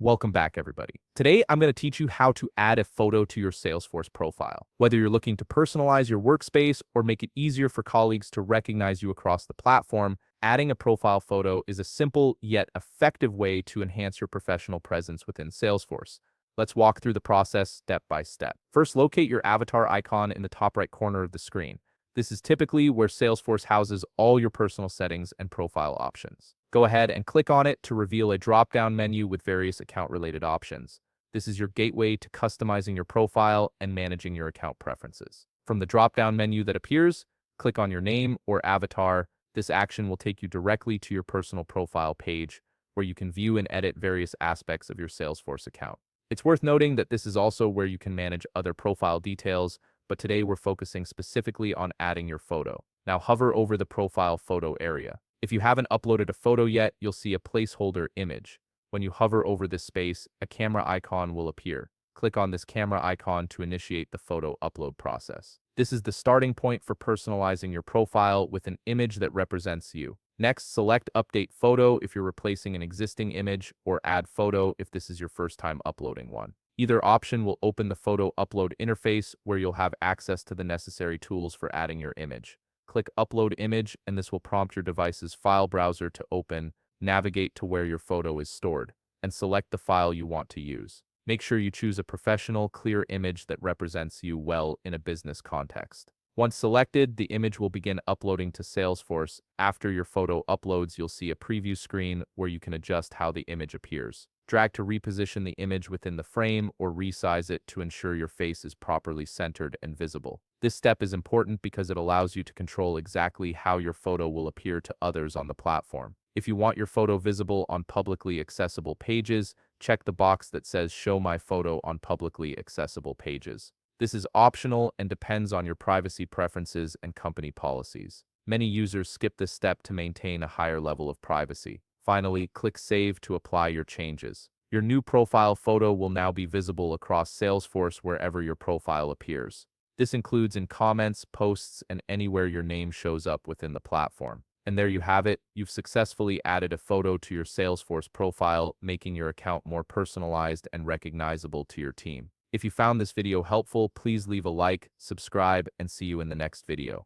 Welcome back, everybody. Today, I'm going to teach you how to add a photo to your Salesforce profile. Whether you're looking to personalize your workspace or make it easier for colleagues to recognize you across the platform, adding a profile photo is a simple yet effective way to enhance your professional presence within Salesforce. Let's walk through the process step by step. First, locate your avatar icon in the top right corner of the screen. This is typically where Salesforce houses all your personal settings and profile options. Go ahead and click on it to reveal a drop-down menu with various account-related options. This is your gateway to customizing your profile and managing your account preferences. From the drop-down menu that appears, click on your name or avatar. This action will take you directly to your personal profile page, where you can view and edit various aspects of your Salesforce account. It's worth noting that this is also where you can manage other profile details, but today we're focusing specifically on adding your photo. Now hover over the profile photo area. If you haven't uploaded a photo yet, you'll see a placeholder image. When you hover over this space, a camera icon will appear. Click on this camera icon to initiate the photo upload process. This is the starting point for personalizing your profile with an image that represents you. Next, select Update Photo if you're replacing an existing image, or Add Photo if this is your first time uploading one. Either option will open the photo upload interface where you'll have access to the necessary tools for adding your image. Click Upload Image and this will prompt your device's file browser to open, navigate to where your photo is stored, and select the file you want to use. Make sure you choose a professional, clear image that represents you well in a business context. Once selected, the image will begin uploading to Salesforce. After your photo uploads, you'll see a preview screen where you can adjust how the image appears. Drag to reposition the image within the frame or resize it to ensure your face is properly centered and visible. This step is important because it allows you to control exactly how your photo will appear to others on the platform. If you want your photo visible on publicly accessible pages, check the box that says Show My Photo on Publicly Accessible Pages. This is optional and depends on your privacy preferences and company policies. Many users skip this step to maintain a higher level of privacy. Finally, click Save to apply your changes. Your new profile photo will now be visible across Salesforce wherever your profile appears. This includes in comments, posts, and anywhere your name shows up within the platform. And there you have it. You've successfully added a photo to your Salesforce profile, making your account more personalized and recognizable to your team. If you found this video helpful, please leave a like, subscribe, and see you in the next video.